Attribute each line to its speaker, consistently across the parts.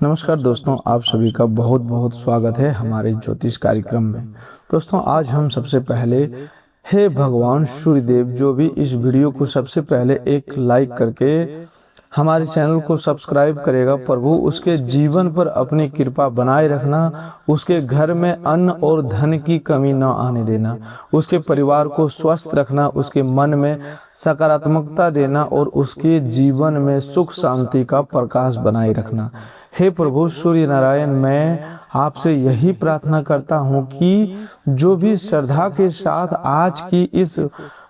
Speaker 1: नमस्कार दोस्तों, आप सभी का बहुत बहुत स्वागत है हमारे ज्योतिष कार्यक्रम में। दोस्तों, आज हम सबसे पहले हे भगवान सूर्यदेव, जो भी इस वीडियो को सबसे पहले एक लाइक करके हमारे चैनल को सब्सक्राइब करेगा, प्रभु उसके जीवन पर अपनी कृपा बनाए रखना, उसके घर में अन्न और धन की कमी न आने देना, उसके परिवार को स्वस्थ रखना, उसके मन में सकारात्मकता देना और उसके जीवन में सुख शांति का प्रकाश बनाए रखना। हे प्रभु सूर्य नारायण, मैं आपसे यही प्रार्थना करता हूँ कि जो भी श्रद्धा के साथ आज की इस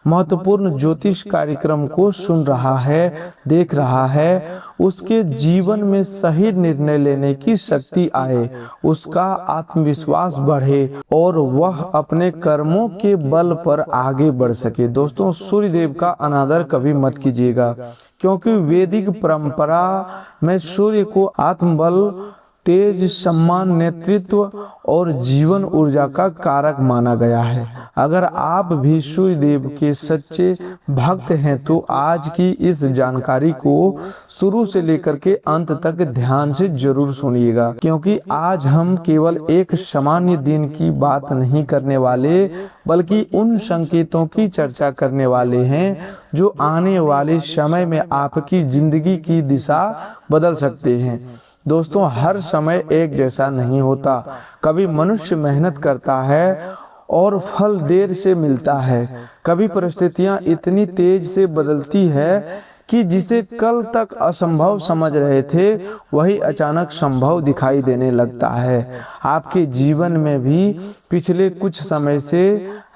Speaker 1: महत्वपूर्ण ज्योतिष कार्यक्रम को सुन रहा है, देख रहा है, उसके जीवन में सही निर्णय लेने की शक्ति आए, उसका आत्मविश्वास बढ़े और वह अपने कर्मों के बल पर आगे बढ़ सके। दोस्तों, सूर्यदेव का अनादर कभी मत कीजिएगा, क्योंकि वैदिक परंपरा में सूर्य को आत्मबल, तेज, सम्मान, नेतृत्व और जीवन ऊर्जा का कारक माना गया है। अगर आप भी सूर्यदेव के सच्चे भक्त हैं तो आज की इस जानकारी को शुरू से लेकर के अंत तक ध्यान से जरूर सुनिएगा, क्योंकि आज हम केवल एक सामान्य दिन की बात नहीं करने वाले, बल्कि उन संकेतों की चर्चा करने वाले हैं जो आने वाले समय में आपकी जिंदगी की दिशा बदल सकते हैं। दोस्तों, हर समय एक जैसा नहीं होता। कभी मनुष्य मेहनत करता है और फल देर से मिलता है, कभी परिस्थितियां इतनी तेज से बदलती है कि जिसे कल तक असंभव समझ रहे थे वही अचानक संभव दिखाई देने लगता है। आपके जीवन में भी पिछले कुछ समय से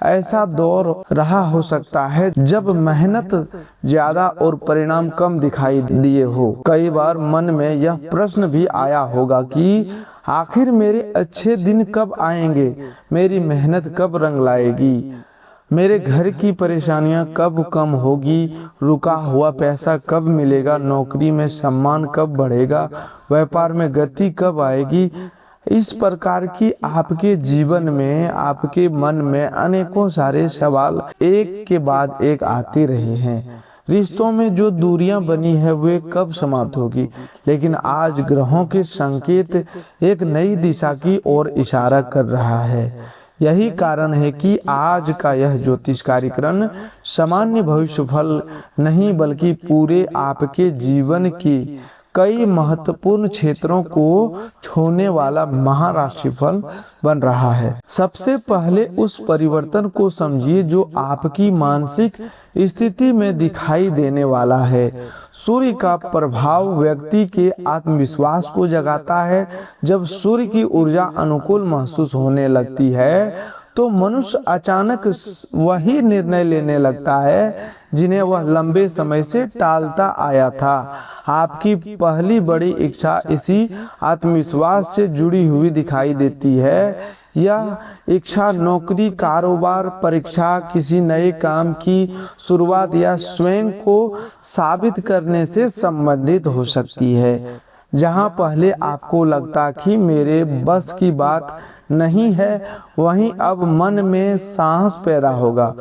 Speaker 1: ऐसा दौर रहा हो सकता है जब मेहनत ज्यादा और परिणाम कम दिखाई दिए हो। कई बार मन में यह प्रश्न भी आया होगा कि आखिर मेरे अच्छे दिन कब आएंगे, मेरी मेहनत कब रंग लाएगी, मेरे घर की परेशानियां कब कम होगी, रुका हुआ पैसा कब मिलेगा, नौकरी में सम्मान कब बढ़ेगा, व्यापार में गति कब आएगी। इस प्रकार की आपके जीवन में, आपके मन में अनेकों सारे सवाल एक के बाद एक आते रहे हैं। रिश्तों में जो दूरियां बनी है वे कब समाप्त होगी, लेकिन आज ग्रहों के संकेत एक नई दिशा की ओर इशारा कर रहा है। यही कारण है कि आज का यह ज्योतिष कार्यक्रम सामान्य भविष्यफल नहीं, बल्कि पूरे आपके जीवन की कई महत्वपूर्ण क्षेत्रों को छूने वाला महाराशिफल बन रहा है। सबसे पहले उस परिवर्तन को समझिए जो आपकी मानसिक स्थिति में दिखाई देने वाला है। सूर्य का प्रभाव व्यक्ति के आत्मविश्वास को जगाता है। जब सूर्य की ऊर्जा अनुकूल महसूस होने लगती है तो मनुष्य अचानक वही निर्णय लेने लगता है जिन्हें वह लंबे समय से टालता आया था। आपकी पहली बड़ी इच्छा इसी आत्मविश्वास से जुड़ी हुई दिखाई देती है। यह इच्छा नौकरी, कारोबार, परीक्षा, किसी नए काम की शुरुआत या स्वयं को साबित करने से संबंधित हो सकती है। जहां पहले आपको लगता कि मेरे बस की बात नहीं है, वहीं अब मन में साहस पैदा होगा।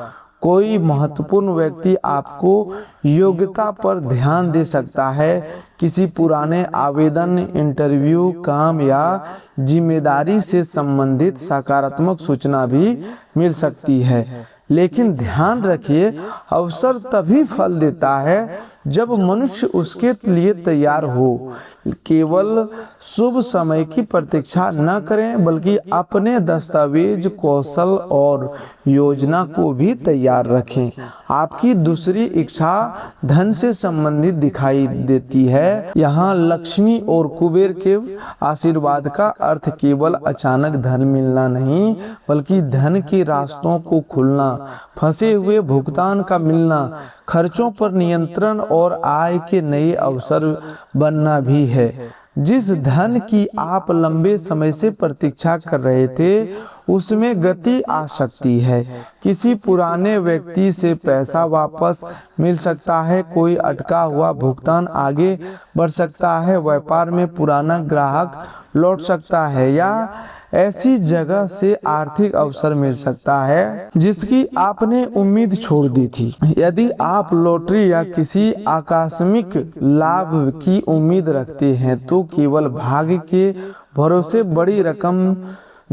Speaker 1: कोई महत्वपूर्ण व्यक्ति आपको योग्यता पर ध्यान दे सकता है। किसी पुराने आवेदन, इंटरव्यू, काम या जिम्मेदारी से संबंधित सकारात्मक सूचना भी मिल सकती है। लेकिन ध्यान रखिए, अवसर तभी फल देता है जब मनुष्य उसके लिए तैयार हो। केवल शुभ समय की प्रतीक्षा न करें, बल्कि अपने दस्तावेज, कौशल और योजना को भी तैयार रखें। आपकी दूसरी इच्छा धन से संबंधित दिखाई देती है। यहाँ लक्ष्मी और कुबेर के आशीर्वाद का अर्थ केवल अचानक धन मिलना नहीं, बल्कि धन के रास्तों को खुलना, फंसे हुए भुगतान का मिलना, खर्चों पर नियंत्रण और आय के नए अवसर बनना भी है। जिस धन की आप लंबे समय से प्रतीक्षा कर रहे थे उसमें गति आ सकती है। किसी पुराने व्यक्ति से पैसा वापस मिल सकता है, कोई अटका हुआ भुगतान आगे बढ़ सकता है, व्यापार में पुराना ग्राहक लौट सकता है या ऐसी जगह से आर्थिक अवसर मिल सकता है जिसकी आपने उम्मीद छोड़ दी थी। यदि आप लॉटरी या किसी आकस्मिक लाभ की उम्मीद रखते हैं तो केवल भाग्य के भरोसे बड़ी रकम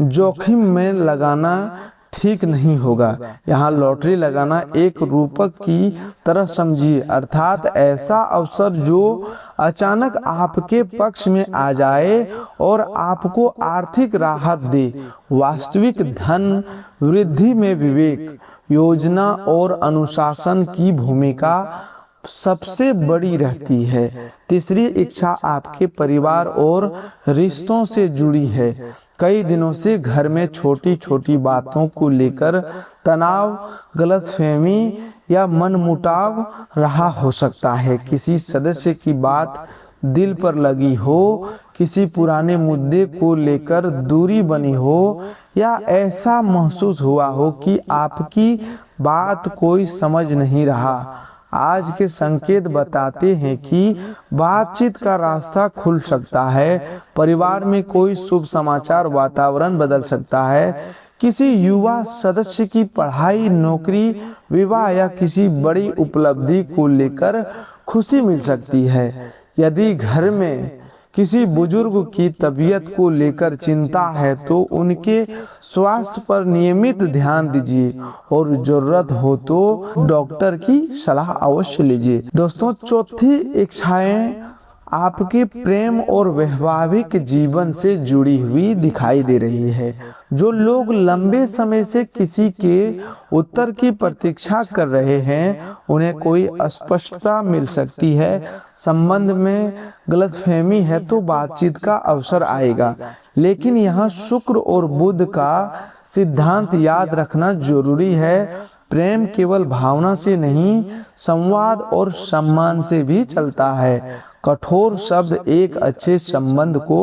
Speaker 1: जोखिम में लगाना ठीक नहीं होगा। यहाँ लॉटरी लगाना एक रूपक की तरह समझिए, अर्थात ऐसा अवसर जो अचानक आपके पक्ष में आ जाए और आपको आर्थिक राहत दे। वास्तविक धन वृद्धि में विवेक, योजना और अनुशासन की भूमिका सबसे बड़ी रहती है। तीसरी इच्छा आपके परिवार और रिश्तों से जुड़ी है। कई दिनों से घर में छोटी छोटी बातों को लेकर तनाव, गलतफहमी या मनमुटाव रहा हो सकता है। किसी सदस्य की बात दिल पर लगी हो, किसी पुराने मुद्दे को लेकर दूरी बनी हो या ऐसा महसूस हुआ हो कि आपकी बात कोई समझ नहीं रहा। आज के संकेत बताते हैं कि बातचीत का रास्ता खुल सकता है। परिवार में कोई शुभ समाचार, वातावरण बदल सकता है। किसी युवा सदस्य की पढ़ाई, नौकरी, विवाह या किसी बड़ी उपलब्धि को लेकर खुशी मिल सकती है। यदि घर में किसी बुजुर्ग की तबीयत को लेकर चिंता है तो उनके स्वास्थ्य पर नियमित ध्यान दीजिए और जरूरत हो तो डॉक्टर की सलाह अवश्य लीजिए। दोस्तों, चौथी इच्छाएं आपके प्रेम और वैवाहिक जीवन से जुड़ी हुई दिखाई दे रही है। जो लोग लंबे समय से किसी के उत्तर की प्रतीक्षा कर रहे हैं, उन्हें कोई अस्पष्टता मिल सकती है। संबंध में गलतफहमी है तो बातचीत का अवसर आएगा, लेकिन यहाँ शुक्र और बुध का सिद्धांत याद रखना जरूरी है। प्रेम केवल भावना से नहीं, संवाद और सम्मान से भी चलता है। कठोर शब्द एक अच्छे संबंध को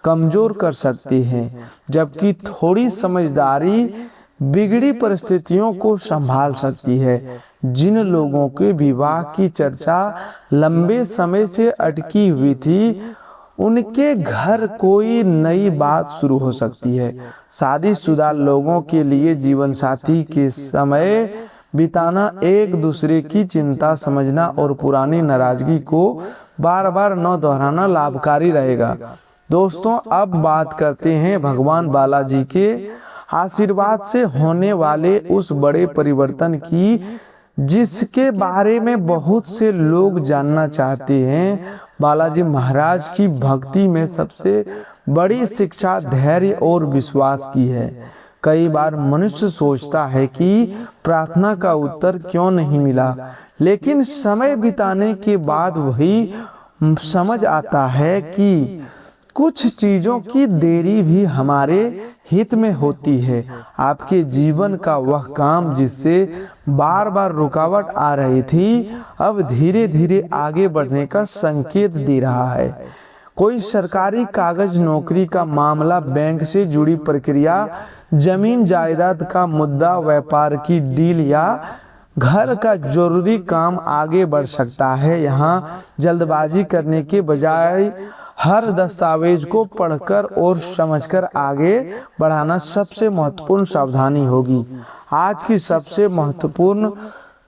Speaker 1: कमजोर कर सकते हैं, जबकि थोड़ी समझदारी बिगड़ी परिस्थितियों को संभाल सकती है। जिन लोगों के विवाह की चर्चा लंबे समय से अटकी हुई थी, उनके घर कोई नई बात शुरू हो सकती है। शादीशुदा लोगों के लिए जीवन साथी के समय बिताना, एक दूसरे की चिंता समझना और पुरानी नाराजगी को बार बार न दोहराना लाभकारी रहेगा। दोस्तों, अब बात करते हैं भगवान बालाजी के आशीर्वाद से होने वाले उस बड़े परिवर्तन की जिसके बारे में बहुत से लोग जानना चाहते हैं। बालाजी महाराज की भक्ति में सबसे बड़ी शिक्षा धैर्य और विश्वास की है। कई बार मनुष्य सोचता है कि प्रार्थना का उत्तर क्यों नहीं मिला, लेकिन समय बिताने के बाद वही समझ आता है कि कुछ चीजों की देरी भी हमारे हित में होती है। आपके जीवन का वह काम जिससे बार बार रुकावट आ रही थी, अब धीरे धीरे आगे बढ़ने का संकेत दे रहा है। कोई सरकारी कागज, नौकरी का मामला, बैंक से जुड़ी प्रक्रिया, जमीन जायदाद का मुद्दा, व्यापार की डील या घर का जरूरी काम आगे बढ़ सकता है। यहाँ जल्दबाजी करने के बजाय हर दस्तावेज को पढ़कर और समझकर आगे बढ़ाना सबसे महत्वपूर्ण सावधानी होगी। आज की सबसे महत्वपूर्ण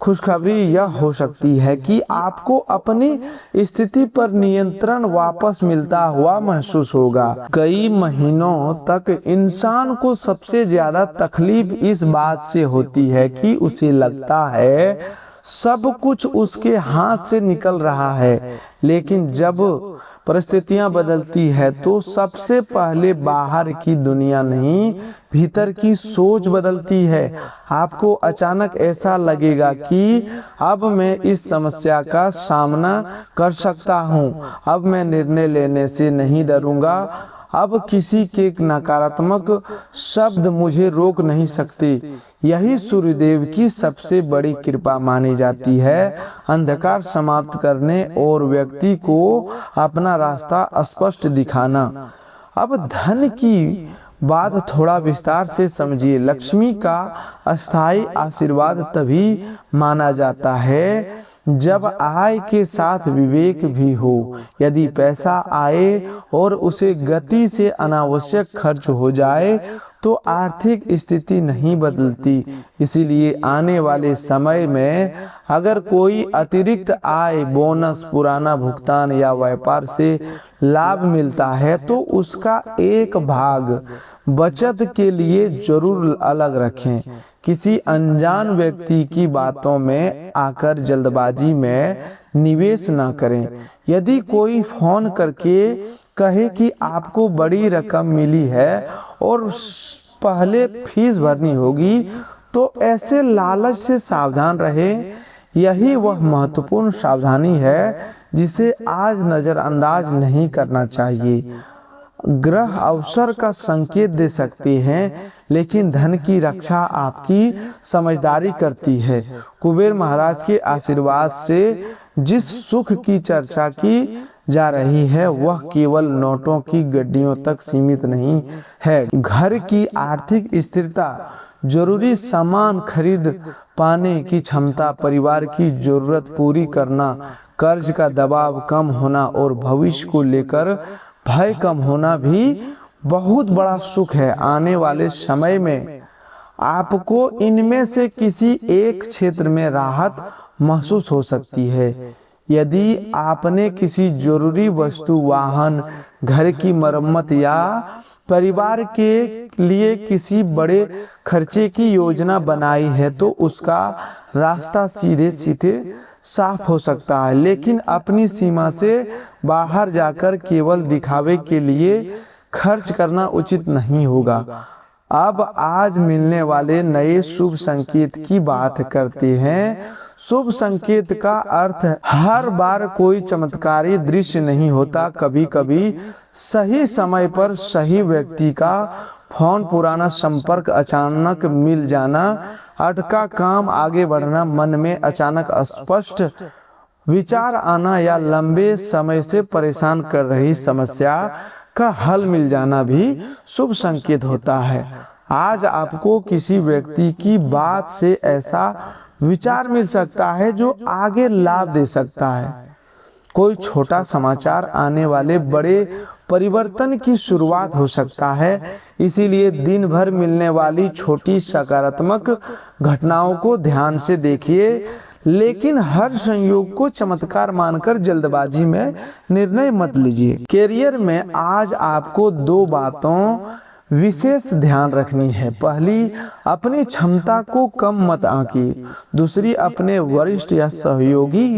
Speaker 1: खुशखबरी यह हो सकती है कि आपको अपनी स्थिति पर नियंत्रण वापस मिलता हुआ महसूस होगा। कई महीनों तक इंसान को सबसे ज्यादा तकलीफ इस बात से होती है कि उसे लगता है सब कुछ उसके हाथ से निकल रहा है, लेकिन जब परिस्थितियां बदलती है तो सबसे पहले बाहर की दुनिया नहीं, भीतर की सोच बदलती है। आपको अचानक ऐसा लगेगा कि अब मैं इस समस्या का सामना कर सकता हूं, अब मैं निर्णय लेने से नहीं डरूंगा, अब किसी के नकारात्मक शब्द मुझे रोक नहीं सकते। यही सूर्यदेव की सबसे बड़ी कृपा मानी जाती है, अंधकार समाप्त करने और व्यक्ति को अपना रास्ता स्पष्ट दिखाना। अब धन की बात थोड़ा विस्तार से समझिए। लक्ष्मी का अस्थायी आशीर्वाद तभी माना जाता है जब आय के साथ विवेक भी हो। यदि पैसा आए और उसे गति से अनावश्यक खर्च हो जाए तो आर्थिक स्थिति नहीं बदलती। इसीलिए आने वाले समय में अगर कोई अतिरिक्त आय, बोनस, पुराना भुगतान या व्यापार से लाभ मिलता है तो उसका एक भाग बचत के लिए जरूर अलग रखें। किसी अनजान व्यक्ति की बातों में आकर जल्दबाजी में निवेश न करें। यदि कोई फोन करके कहे कि आपको बड़ी रकम मिली है और पहले फीस भरनी होगी तो ऐसे लालच से सावधान रहें। यही वह महत्वपूर्ण सावधानी है जिसे आज नजरअंदाज नहीं करना चाहिए। ग्रह अवसर का संकेत दे सकते हैं लेकिन धन की रक्षा आपकी समझदारी करती है। कुबेर महाराज के आशीर्वाद से जिस सुख की चर्चा की जा रही है वह केवल नोटों की गड्डियों तक सीमित नहीं है। घर की आर्थिक स्थिरता, जरूरी सामान खरीद पाने की क्षमता, परिवार की जरूरत पूरी करना, कर्ज का दबाव कम होना और भविष्य को लेकर भय कम होना भी बहुत बड़ा सुख है। आने वाले समय में आपको इनमें से किसी एक क्षेत्र में राहत महसूस हो सकती है। यदि आपने किसी जरूरी वस्तु, वाहन, घर की मरम्मत या परिवार के लिए किसी बड़े खर्चे की योजना बनाई है तो उसका रास्ता सीधे सीधे साफ हो सकता है, लेकिन अपनी सीमा से बाहर जाकर केवल दिखावे के लिए खर्च करना उचित नहीं होगा। अब आज मिलने वाले नए शुभ संकेत की बात करते हैं। शुभ संकेत का अर्थ हर बार कोई चमत्कारी दृश्य नहीं होता। कभी कभी सही समय पर सही व्यक्ति का फोन, पुराना संपर्क, अचानक मिल जाना, अटका काम आगे बढ़ना, मन में अचानक स्पष्ट विचार आना या लंबे समय से परेशान कर रही समस्या का हल मिल जाना भी शुभ संकेत होता है। आज आपको किसी व्यक्ति की बात से ऐसा विचार मिल सकता है जो आगे लाभ दे सकता है। कोई छोटा समाचार आने वाले बड़े परिवर्तन की शुरुआत हो सकता है। इसीलिए दिन भर मिलने वाली छोटी सकारात्मक घटनाओं को ध्यान से देखिए, लेकिन हर संयोग को चमत्कार मानकर जल्दबाजी में निर्णय मत लीजिए। करियर में आज आपको दो बातों विशेष ध्यान रखनी है। पहली, अपनी क्षमता को कम मत आंकिए। दूसरी, अपने वरिष्ठ या सहयोगी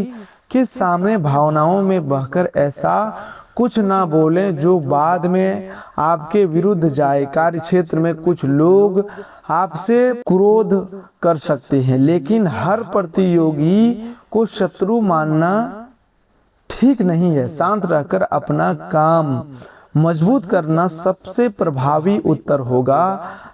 Speaker 1: के सामने भावनाओं में बहकर ऐसा कुछ ना बोलें जो बाद में आपके विरुद्ध जाए। कार्य क्षेत्र में कुछ लोग आपसे क्रोध कर सकते हैं, लेकिन हर प्रतियोगी को शत्रु मानना ठीक नहीं है। शांत रहकर अपना काम मजबूत करना सबसे प्रभावी उत्तर होगा।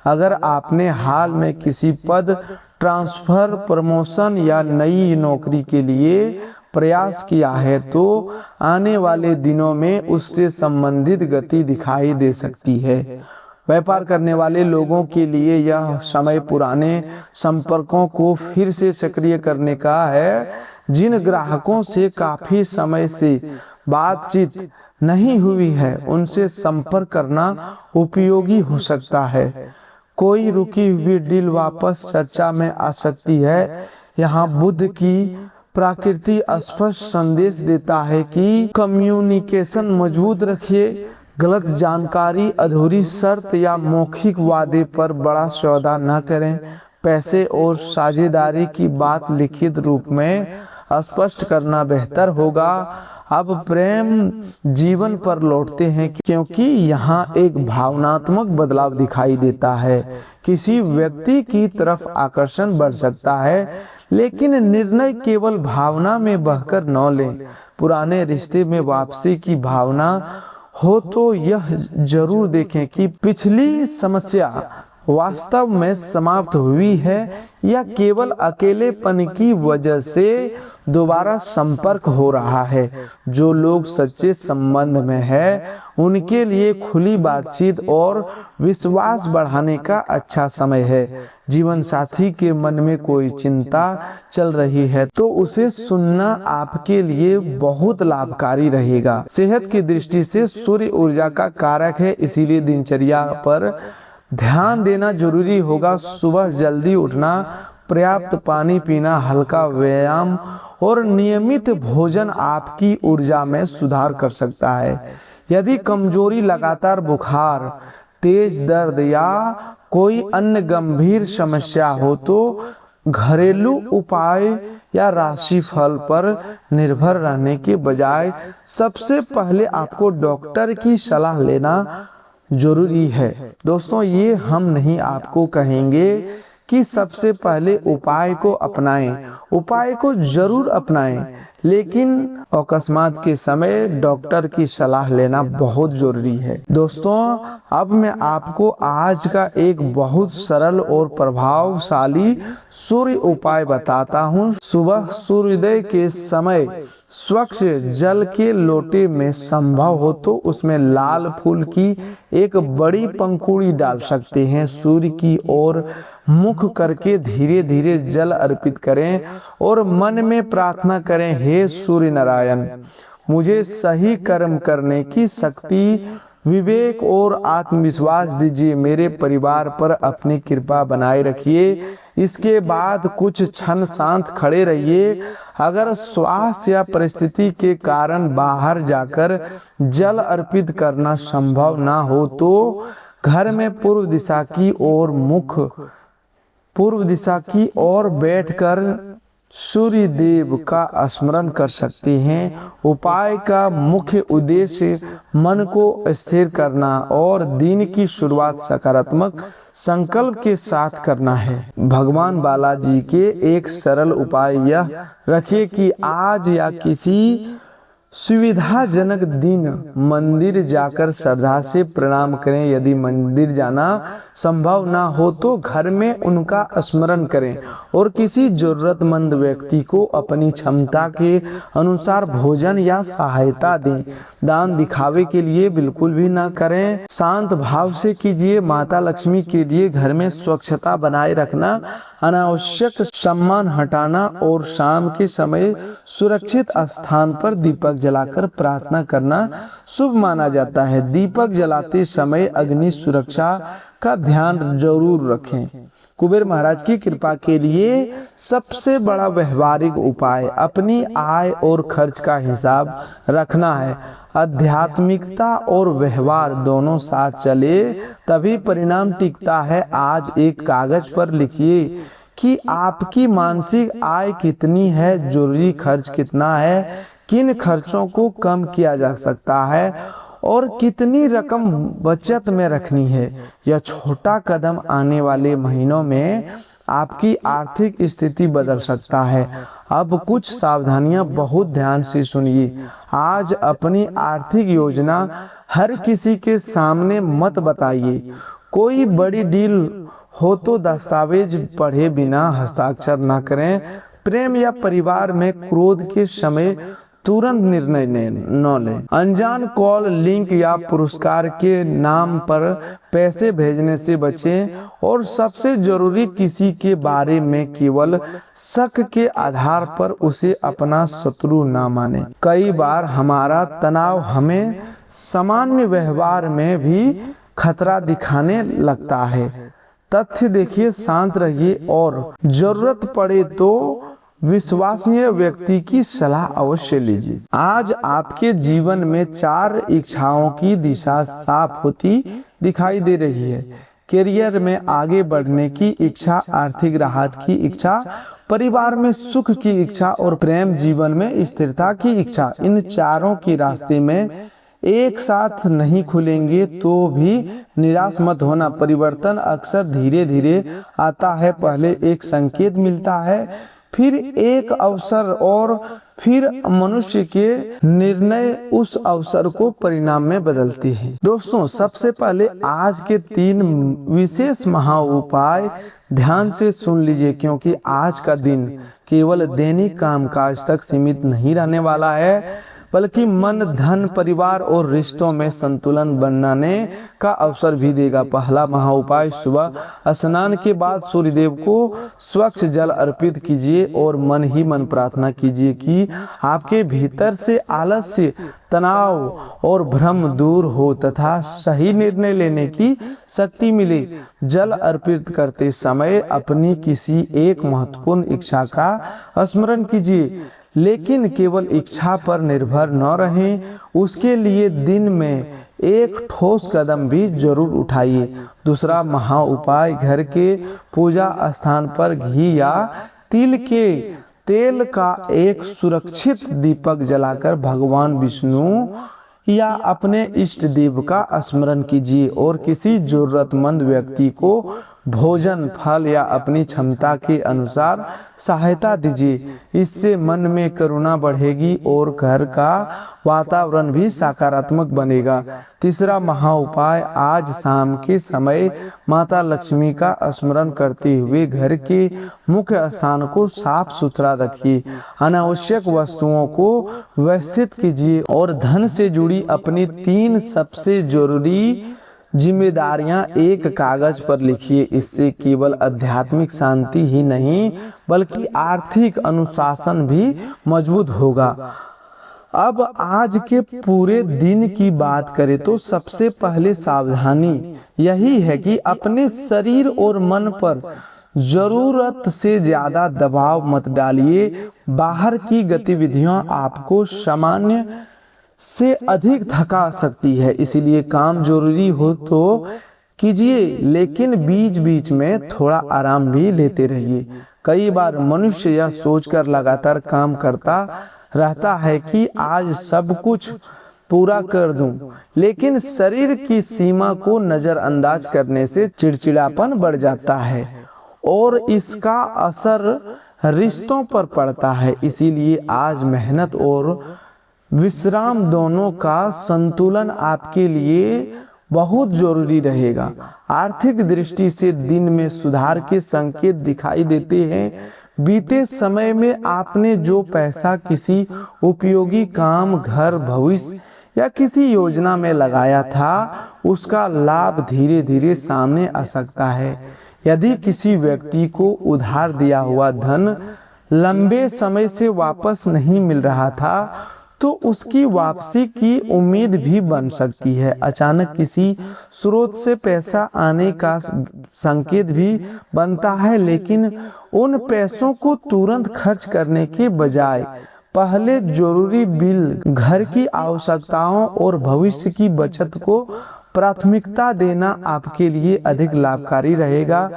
Speaker 1: अगर आपने हाल में किसी पद, ट्रांसफर, प्रमोशन या नई नौकरी के लिए प्रयास किया है तो आने वाले दिनों में उससे संबंधित गति दिखाई दे सकती है। व्यापार करने वाले लोगों के लिए यह समय पुराने संपर्कों को फिर से सक्रिय करने का है। जिन ग्राहकों से काफी समय से बातचीत नहीं हुई है उनसे संपर्क करना उपयोगी हो सकता है। कोई रुकी हुई डील वापस चर्चा में आ सकती है। यहाँ बुध की प्रकृति स्पष्ट संदेश देता है कि कम्युनिकेशन मजबूत रखिए। गलत जानकारी, अधूरी शर्त या मौखिक वादे पर बड़ा सौदा न करें। पैसे और साझेदारी की बात लिखित रूप में स्पष्ट करना बेहतर होगा। अब प्रेम जीवन पर लौटते हैं, क्योंकि यहाँ एक भावनात्मक बदलाव दिखाई देता है। किसी व्यक्ति की तरफ आकर्षण बढ़ सकता है, लेकिन निर्णय केवल भावना में बहकर न लें। पुराने रिश्ते में वापसी की भावना हो तो यह जरूर देखें कि पिछली समस्या वास्तव में समाप्त हुई है या केवल अकेलेपन की वजह से दोबारा संपर्क हो रहा है। जो लोग सच्चे संबंध में है उनके लिए खुली बातचीत और विश्वास बढ़ाने का अच्छा समय है। जीवन साथी के मन में कोई चिंता चल रही है तो उसे सुनना आपके लिए बहुत लाभकारी रहेगा। सेहत की दृष्टि से सूर्य ऊर्जा का कारक है, इसीलिए दिनचर्या पर ध्यान देना जरूरी होगा। सुबह जल्दी उठना, पर्याप्त पानी पीना, हल्का व्यायाम और नियमित भोजन आपकी ऊर्जा में सुधार कर सकता है। यदि कमजोरी, लगातार बुखार, तेज दर्द या कोई अन्य गंभीर समस्या हो तो घरेलू उपाय या राशिफल पर निर्भर रहने के बजाय सबसे पहले आपको डॉक्टर की सलाह लेना जरूरी है। दोस्तों, ये हम नहीं आपको कहेंगे कि सबसे पहले उपाय को अपनाएं। उपाय को जरूर अपनाएं, लेकिन अकस्मात के समय डॉक्टर की सलाह लेना बहुत जरूरी है। दोस्तों, अब मैं आपको आज का एक बहुत सरल और प्रभावशाली सूर्य उपाय बताता हूँ। सुबह सूर्योदय के समय स्वच्छ जल के लोटे में संभव हो तो उसमें लाल फूल की एक बड़ी पंखुड़ी डाल सकते हैं। सूर्य की ओर मुख करके धीरे धीरे जल अर्पित करें और मन में प्रार्थना करें, हे सूर्य नारायण, मुझे सही कर्म करने की शक्ति, विवेक और आत्मविश्वास दीजिए। मेरे परिवार पर अपनी कृपा बनाए रखिए। इसके बाद कुछ क्षण शांत खड़े रहिए। अगर स्वास्थ्य या परिस्थिति के कारण बाहर जाकर जल अर्पित करना संभव ना हो तो घर में पूर्व दिशा की ओर बैठकर सूर्य देव का स्मरण कर सकते हैं। उपाय का मुख्य उद्देश्य मन को स्थिर करना और दिन की शुरुआत सकारात्मक संकल्प के साथ करना है। भगवान बालाजी के एक सरल उपाय यह रखिए कि आज या किसी सुविधाजनक दिन मंदिर जाकर श्रद्धा से प्रणाम करें। यदि मंदिर जाना संभव ना हो तो घर में उनका स्मरण करें और किसी जरूरतमंद व्यक्ति को अपनी क्षमता के अनुसार भोजन या सहायता दें। दान दिखावे के लिए बिल्कुल भी ना करें, शांत भाव से कीजिए। माता लक्ष्मी के लिए घर में स्वच्छता बनाए रखना, अनावश्यक सामान हटाना और शाम के समय सुरक्षित स्थान पर दीपक जलाकर प्रार्थना करना शुभ माना जाता है। दीपक जलाते समय अग्नि सुरक्षा का ध्यान जरूर रखें। कुबेर महाराज की कृपा के लिए सबसे बड़ा व्यवहारिक उपाय अपनी आय और खर्च का हिसाब रखना है। आध्यात्मिकता और व्यवहार दोनों साथ चले तभी परिणाम टिकता है। आज एक कागज पर लिखिए कि आपकी मानसिक आय कितनी है, जरूरी खर्च कितना है, किन खर्चों को कम किया जा सकता है और कितनी रकम बचत में रखनी है। यह छोटा कदम आने वाले महीनों में आपकी आर्थिक स्थिति बदल सकता है। अब कुछ सावधानियां बहुत ध्यान से सुनिए। आज अपनी आर्थिक योजना हर किसी के सामने मत बताइए। कोई बड़ी डील हो तो दस्तावेज पढ़े बिना हस्ताक्षर न करें। प्रेम या परिवार में क्रोध के समय तुरंत निर्णय न लें। अनजान कॉल, लिंक या पुरस्कार के नाम पर पैसे भेजने से बचें और सबसे जरूरी, किसी के बारे में केवल शक के आधार पर उसे अपना शत्रु ना माने। कई बार हमारा तनाव हमें सामान्य व्यवहार में भी खतरा दिखाने लगता है। तथ्य देखिए, शांत रहिए और जरूरत पड़े तो विश्वसनीय व्यक्ति की सलाह अवश्य लीजिए। आज आपके जीवन में 4 इच्छाओं की दिशा साफ होती दिखाई दे रही है। करियर में आगे बढ़ने की इच्छा, आर्थिक राहत की इच्छा, परिवार में सुख की इच्छा और प्रेम जीवन में स्थिरता की इच्छा। इन चारों के रास्ते में एक साथ नहीं खुलेंगे तो भी निराश मत होना। परिवर्तन अक्सर धीरे धीरे आता है। पहले एक संकेत मिलता है, फिर एक अवसर और फिर मनुष्य के निर्णय उस अवसर को परिणाम में बदलती है। दोस्तों, सबसे पहले आज के 3 विशेष महा उपाय ध्यान से सुन लीजिए, क्योंकि आज का दिन केवल दैनिक कामकाज तक सीमित नहीं रहने वाला है, बल्कि मन, धन, परिवार और रिश्तों में संतुलन बनाने का अवसर भी देगा। पहला महा उपाय, सुबह स्नान के बाद सूर्यदेव को स्वच्छ जल अर्पित कीजिए और मन ही मन प्रार्थना कीजिए कि आपके भीतर से आलस्य, तनाव और भ्रम दूर हो तथा सही निर्णय लेने की शक्ति मिले। जल अर्पित करते समय अपनी किसी एक महत्वपूर्ण इच्छा का स्मरण कीजिए, लेकिन केवल इच्छा पर निर्भर न रहें, उसके लिए दिन में एक ठोस कदम भी जरूर उठाइए। दूसरा महा उपाय, घर के पूजा स्थान पर घी या तिल के तेल का एक सुरक्षित दीपक जलाकर भगवान विष्णु या अपने इष्ट देव का स्मरण कीजिए और किसी जरूरतमंद व्यक्ति को भोजन, फल या अपनी क्षमता के अनुसार सहायता दीजिए। इससे मन में करुणा बढ़ेगी और घर का वातावरण भी सकारात्मक बनेगा। तीसरा महा उपाय, आज शाम के समय माता लक्ष्मी का स्मरण करते हुए घर के मुख्य स्थान को साफ सुथरा रखिए। अनावश्यक वस्तुओं को व्यवस्थित कीजिए और धन से जुड़ी अपनी 3 सबसे जरूरी जिम्मेदारियां एक कागज पर लिखिए। इससे केवल आध्यात्मिक शांति ही नहीं बल्कि आर्थिक अनुशासन भी मजबूत होगा। अब आज के पूरे दिन की बात करें तो सबसे पहले सावधानी यही है कि अपने शरीर और मन पर जरूरत से ज्यादा दबाव मत डालिए। बाहर की गतिविधियां आपको सामान्य से अधिक थका सकती है, इसीलिए काम जरूरी हो तो कीजिए, लेकिन बीच बीच में थोड़ा आराम भी लेते रहिए। कई बार मनुष्य यह सोचकर लगातार काम करता रहता है कि आज सब कुछ पूरा कर दूं, लेकिन शरीर की सीमा को नजरअंदाज करने से चिड़चिड़ापन बढ़ जाता है और इसका असर रिश्तों पर पड़ता है। इसीलिए आज मेहनत और विश्राम दोनों का संतुलन आपके लिए बहुत जरूरी रहेगा। आर्थिक दृष्टि से दिन में सुधार के संकेत दिखाई देते हैं। बीते समय में आपने जो पैसा किसी उपयोगी काम, घर, भविष्य या किसी योजना में लगाया था, उसका लाभ धीरे धीरे सामने आ सकता है। यदि किसी व्यक्ति को उधार दिया हुआ धन लंबे समय से वापस नहीं मिल रहा था, तो उसकी वापसी की उम्मीद भी बन सकती है। अचानक किसी स्रोत से पैसा आने का संकेत भी बनता है, लेकिन उन पैसों को तुरंत खर्च करने के बजाय पहले जरूरी बिल, घर की आवश्यकताओं और भविष्य की बचत को प्राथमिकता देना आपके लिए अधिक लाभकारी रहेगा।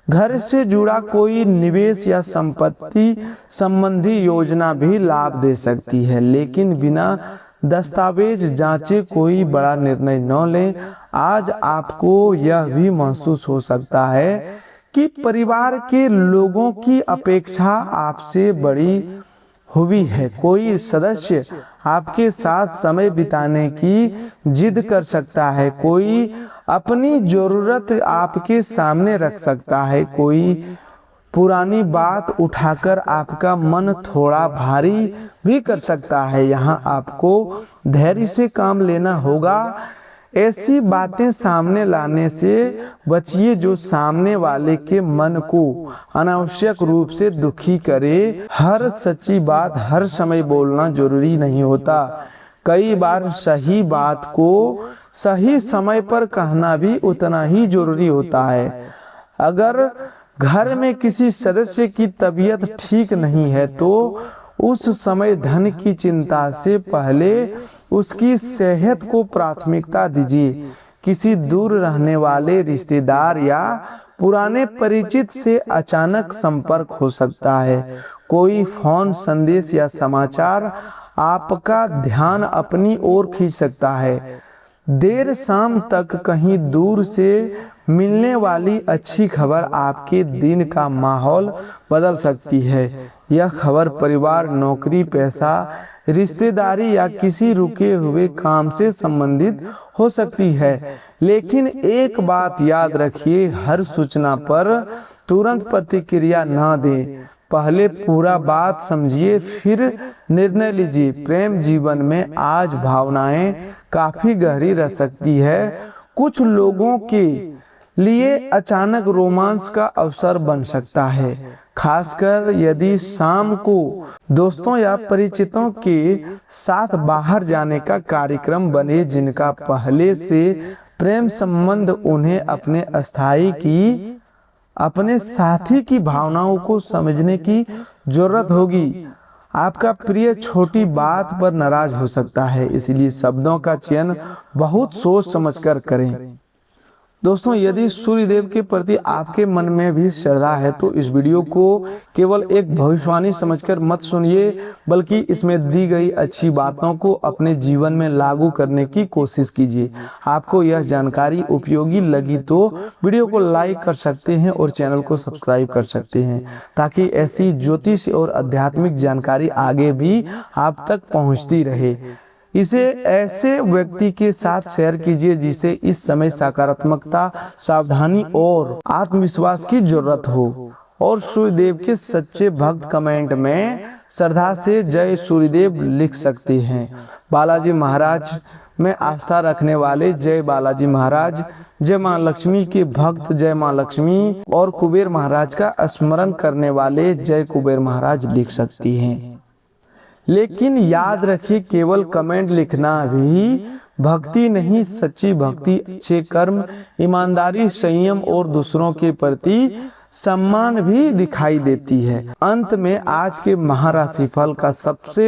Speaker 1: घर से जुड़ा कोई निवेश या संपत्ति संबंधी योजना भी लाभ दे सकती है, लेकिन बिना दस्तावेज जांचे कोई बड़ा निर्णय न लें। आज आपको यह भी महसूस हो सकता है कि परिवार के लोगों की अपेक्षा आपसे बड़ी हुई है। कोई सदस्य आपके साथ समय बिताने की जिद कर सकता है, कोई अपनी जरूरत आपके सामने रख सकता है, कोई पुरानी बात उठाकर आपका मन थोड़ा भारी भी कर सकता है। यहाँ आपको धैर्य से काम लेना होगा। ऐसी बातें सामने लाने से बचिए जो सामने वाले के मन को अनावश्यक रूप से दुखी करे। हर सच्ची बात हर समय बोलना जरूरी नहीं होता। कई बार सही बात को सही समय पर कहना भी उतना ही जरूरी होता है। अगर घर में किसी सदस्य की तबीयत ठीक नहीं है तो उस समय धन की चिंता से पहले उसकी सेहत को प्राथमिकता दीजिए। किसी दूर रहने वाले रिश्तेदार या पुराने परिचित से अचानक संपर्क हो सकता है। कोई फोन, संदेश या समाचार आपका ध्यान अपनी ओर खींच सकता है। देर शाम तक कहीं दूर से मिलने वाली अच्छी खबर आपके दिन का माहौल बदल सकती है। यह खबर परिवार, नौकरी, पैसा, रिश्तेदारी या किसी रुके हुए काम से संबंधित हो सकती है। लेकिन एक बात याद रखिए, हर सूचना पर तुरंत प्रतिक्रिया न दें। पहले पूरा बात समझिए, फिर निर्णय लीजिए। प्रेम जीवन में आज भावनाएं काफी गहरी रह सकती है। कुछ लोगों के लिए अचानक रोमांस का अवसर बन सकता है, खासकर यदि शाम को दोस्तों या परिचितों के साथ बाहर जाने का कार्यक्रम बने। जिनका पहले से प्रेम संबंध, उन्हें अपने साथी की भावनाओं को समझने की जरूरत होगी। आपका प्रिय छोटी बात पर नाराज हो सकता है, इसलिए शब्दों का चयन बहुत सोच समझकर करें। दोस्तों, यदि सूर्यदेव के प्रति आपके मन में भी श्रद्धा है तो इस वीडियो को केवल एक भविष्यवाणी समझकर मत सुनिए, बल्कि इसमें दी गई अच्छी बातों को अपने जीवन में लागू करने की कोशिश कीजिए। आपको यह जानकारी उपयोगी लगी तो वीडियो को लाइक कर सकते हैं और चैनल को सब्सक्राइब कर सकते हैं, ताकि ऐसी ज्योतिष और आध्यात्मिक जानकारी आगे भी आप तक पहुँचती रहे। इसे ऐसे व्यक्ति के साथ शेयर कीजिए जिसे इस समय सकारात्मकता, सावधानी और आत्मविश्वास की जरूरत हो। और सूर्यदेव के सच्चे भक्त कमेंट में श्रद्धा से जय सूर्यदेव लिख सकते हैं। बालाजी महाराज में आस्था रखने वाले जय बालाजी महाराज, जय मां लक्ष्मी के भक्त जय मां लक्ष्मी, और कुबेर महाराज का स्मरण करने वाले जय कुबेर महाराज लिख सकती हैं। लेकिन याद रखिए, केवल कमेंट लिखना भी भक्ति नहीं, सच्ची भक्ति अच्छे कर्म, ईमानदारी, संयम और दूसरों के प्रति सम्मान भी दिखाई देती है। अंत में आज के महाराशि फल का सबसे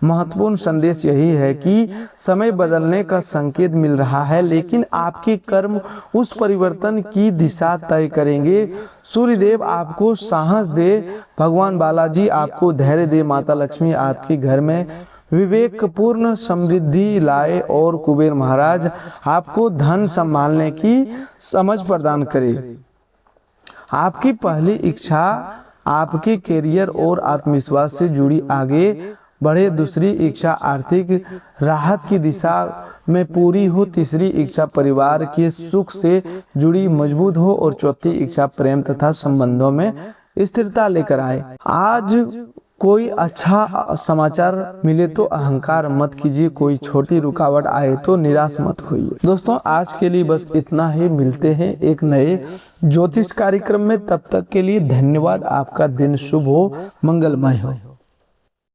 Speaker 1: महत्वपूर्ण संदेश यही है कि समय बदलने का संकेत मिल रहा है, लेकिन आपके कर्म उस परिवर्तन की दिशा तय करेंगे। सूर्यदेव आपको साहस दे, भगवान बालाजी आपको धैर्य दे, माता लक्ष्मी आपके घर में विवेकपूर्ण समृद्धि लाए और कुबेर महाराज आपको धन संभालने की समझ प्रदान करे। आपकी पहली इच्छा आपके करियर और आत्मविश्वास से जुड़ी आगे बढ़े, दूसरी इच्छा आर्थिक राहत की दिशा में पूरी हो, तीसरी इच्छा परिवार के सुख से जुड़ी मजबूत हो और चौथी इच्छा प्रेम तथा संबंधों में स्थिरता लेकर आए। आज कोई अच्छा समाचार मिले तो अहंकार मत कीजिए, कोई छोटी रुकावट आए तो निराश मत होइए। दोस्तों, आज के लिए बस इतना ही। मिलते हैं एक नए ज्योतिष कार्यक्रम में, तब तक के लिए धन्यवाद। आपका दिन शुभ हो, मंगलमय हो।